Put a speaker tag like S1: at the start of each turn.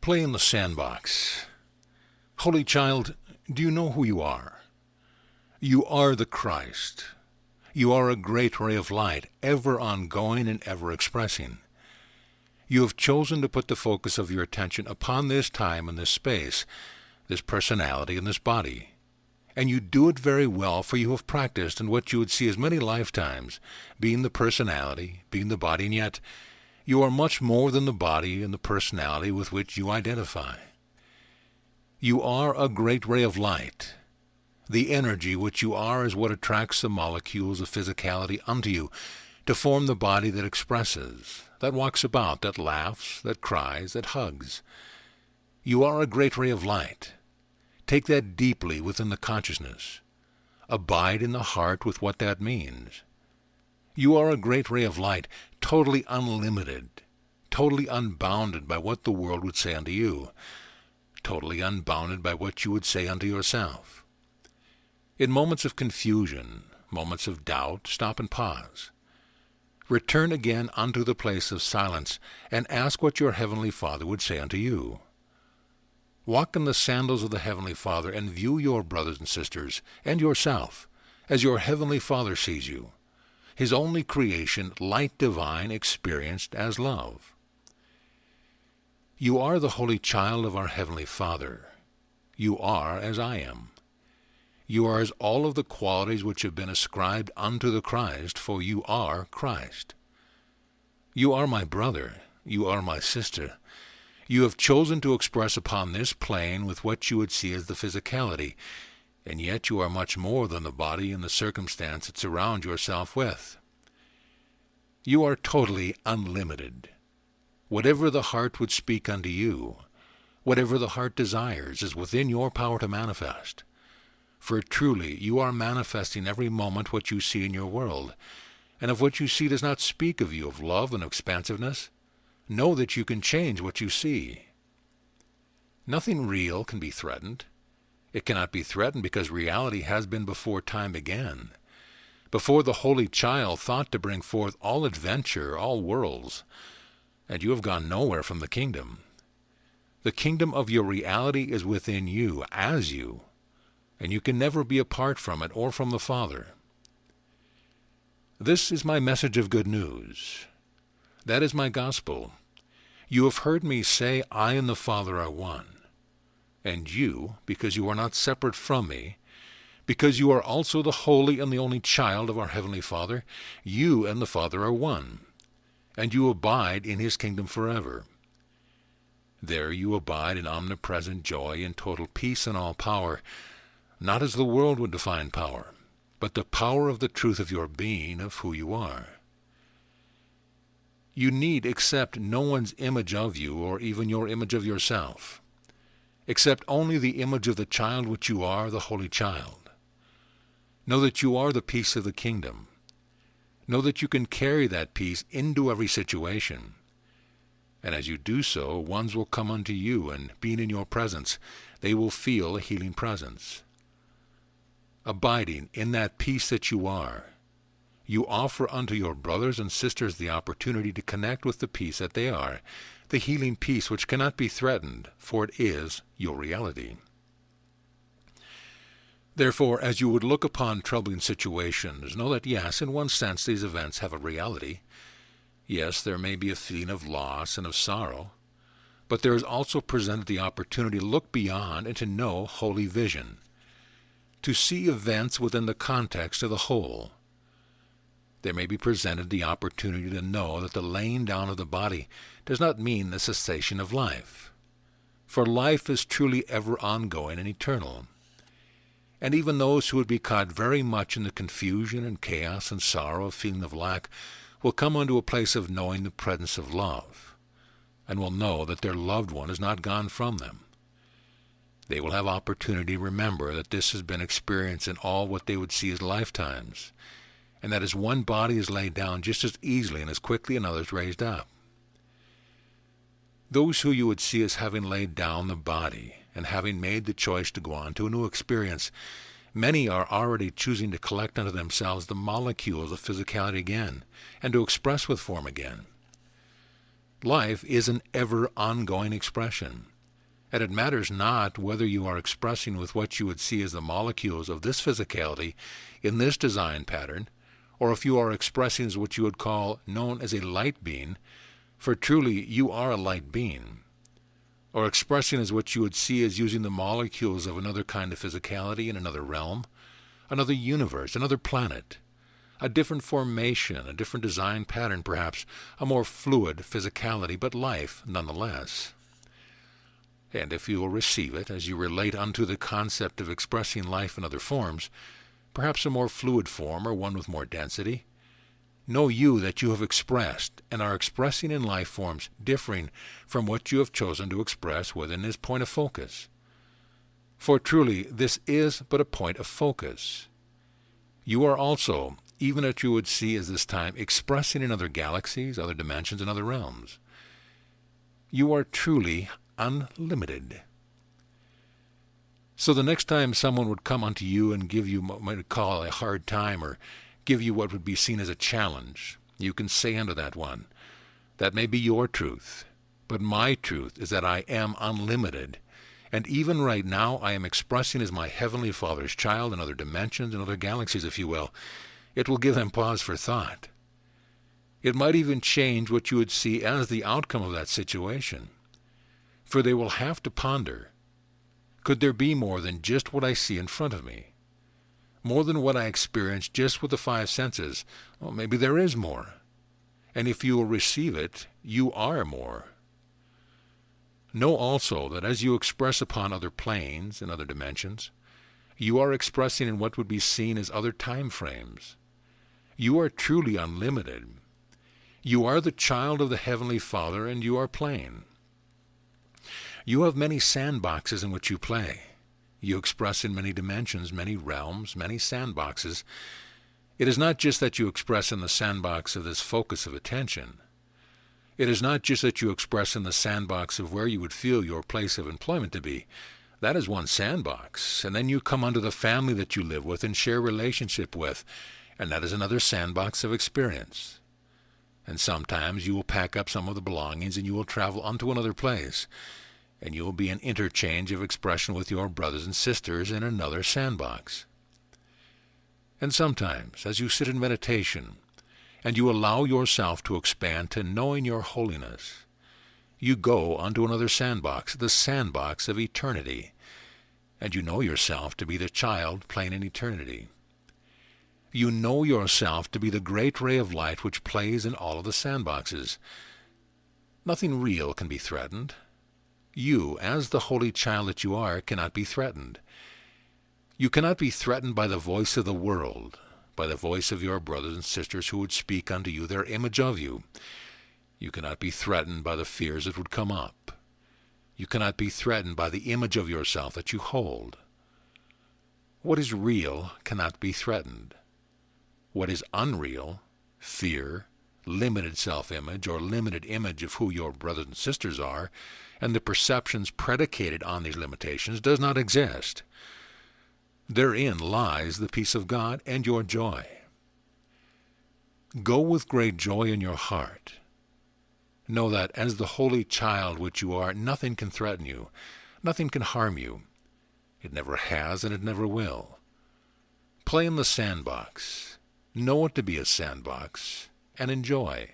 S1: Play in the Sandbox. Holy child, do you know who you are? You are the Christ. You are a great ray of light, ever ongoing and ever expressing. You have chosen to put the focus of your attention upon this time and this space, this personality and this body. And you do it very well, for you have practiced in what you would see as many lifetimes, being the personality, being the body, and yet you are much more than the body and the personality with which you identify. You are a great ray of light. The energy which you are is what attracts the molecules of physicality unto you, to form the body that expresses, that walks about, that laughs, that cries, that hugs. You are a great ray of light. Take that deeply within the consciousness. Abide in the heart with what that means. You are a great ray of light, totally unlimited, totally unbounded by what the world would say unto you, totally unbounded by what you would say unto yourself. In moments of confusion, moments of doubt, stop and pause. Return again unto the place of silence, and ask what your Heavenly Father would say unto you. Walk in the sandals of the Heavenly Father, and view your brothers and sisters, and yourself, as your Heavenly Father sees you, His only creation, light divine, experienced as love. You are the holy child of our Heavenly Father. You are as I am. You are as all of the qualities which have been ascribed unto the Christ, for you are Christ. You are my brother. You are my sister. You have chosen to express upon this plane with what you would see as the physicality, and yet you are much more than the body and the circumstance that surround yourself with. You are totally unlimited. Whatever the heart would speak unto you, whatever the heart desires, is within your power to manifest. For truly you are manifesting every moment what you see in your world, and if what you see does not speak of you of love and expansiveness, know that you can change what you see. Nothing real can be threatened. It cannot be threatened because reality has been before time began. Before the Holy Child thought to bring forth all adventure, all worlds, and you have gone nowhere from the kingdom. The kingdom of your reality is within you, as you, and you can never be apart from it or from the Father. This is my message of good news. That is my gospel. You have heard me say, I and the Father are one. And you, because you are not separate from me, because you are also the holy and the only child of our Heavenly Father, you and the Father are one, and you abide in His kingdom forever. There you abide in omnipresent joy and total peace and all power, not as the world would define power, but the power of the truth of your being, of who you are. You need accept no one's image of you, or even your image of yourself. Accept only the image of the child which you are, the Holy Child. Know that you are the peace of the kingdom. Know that you can carry that peace into every situation. And as you do so, ones will come unto you, and being in your presence, they will feel a healing presence. Abiding in that peace that you are, you offer unto your brothers and sisters the opportunity to connect with the peace that they are, the healing peace which cannot be threatened, for it is your reality. Therefore, as you would look upon troubling situations, know that yes, in one sense these events have a reality. Yes, there may be a feeling of loss and of sorrow, but there is also presented the opportunity to look beyond and to know holy vision, to see events within the context of the whole. There may be presented the opportunity to know that the laying down of the body does not mean the cessation of life, for life is truly ever ongoing and eternal. And even those who would be caught very much in the confusion and chaos and sorrow of feeling of lack will come unto a place of knowing the presence of love, and will know that their loved one is not gone from them. They will have opportunity to remember that this has been experienced in all what they would see as lifetimes, and that as one body is laid down just as easily and as quickly another is raised up. Those who you would see as having laid down the body and having made the choice to go on to a new experience, many are already choosing to collect unto themselves the molecules of physicality again, and to express with form again. Life is an ever-ongoing expression. And it matters not whether you are expressing with what you would see as the molecules of this physicality in this design pattern, or if you are expressing as what you would call known as a light being, for truly you are a light being, or expressing as what you would see as using the molecules of another kind of physicality in another realm, another universe, another planet, a different formation, a different design pattern perhaps, a more fluid physicality, but life nonetheless. And if you will receive it as you relate unto the concept of expressing life in other forms, perhaps a more fluid form or one with more density, know you that you have expressed and are expressing in life forms differing from what you have chosen to express within this point of focus. For truly, this is but a point of focus. You are also, even as you would see as this time, expressing in other galaxies, other dimensions, and other realms. You are truly unlimited. So the next time someone would come unto you and give you what might call a hard time, or give you what would be seen as a challenge, you can say unto that one, that may be your truth, but my truth is that I am unlimited, and even right now I am expressing as my Heavenly Father's child in other dimensions and other galaxies, if you will. It will give them pause for thought. It might even change what you would see as the outcome of that situation, for they will have to ponder, could there be more than just what I see in front of me? More than what I experience just with the five senses? Well, maybe there is more. And if you will receive it, you are more. Know also that as you express upon other planes and other dimensions, you are expressing in what would be seen as other time frames. You are truly unlimited. You are the child of the Heavenly Father, and you are playing. You have many sandboxes in which you play. You express in many dimensions, many realms, many sandboxes. It is not just that you express in the sandbox of this focus of attention. It is not just that you express in the sandbox of where you would feel your place of employment to be. That is one sandbox. And then you come unto the family that you live with and share relationship with, and that is another sandbox of experience. And sometimes you will pack up some of the belongings and you will travel unto another place, and you will be in interchange of expression with your brothers and sisters in another sandbox. And sometimes, as you sit in meditation, and you allow yourself to expand to knowing your holiness, you go unto another sandbox, the sandbox of eternity, and you know yourself to be the child playing in eternity. You know yourself to be the great ray of light which plays in all of the sandboxes. Nothing real can be threatened. You, as the holy child that you are, cannot be threatened. You cannot be threatened by the voice of the world, by the voice of your brothers and sisters who would speak unto you their image of you. You cannot be threatened by the fears that would come up. You cannot be threatened by the image of yourself that you hold. What is real cannot be threatened. What is unreal, fear, limited self-image, or limited image of who your brothers and sisters are, and the perceptions predicated on these limitations, does not exist. Therein lies the peace of God and your joy. Go with great joy in your heart. Know that as the holy child which you are, nothing can threaten you, nothing can harm you. It never has and it never will. Play in the sandbox. Know it to be a sandbox, and enjoy.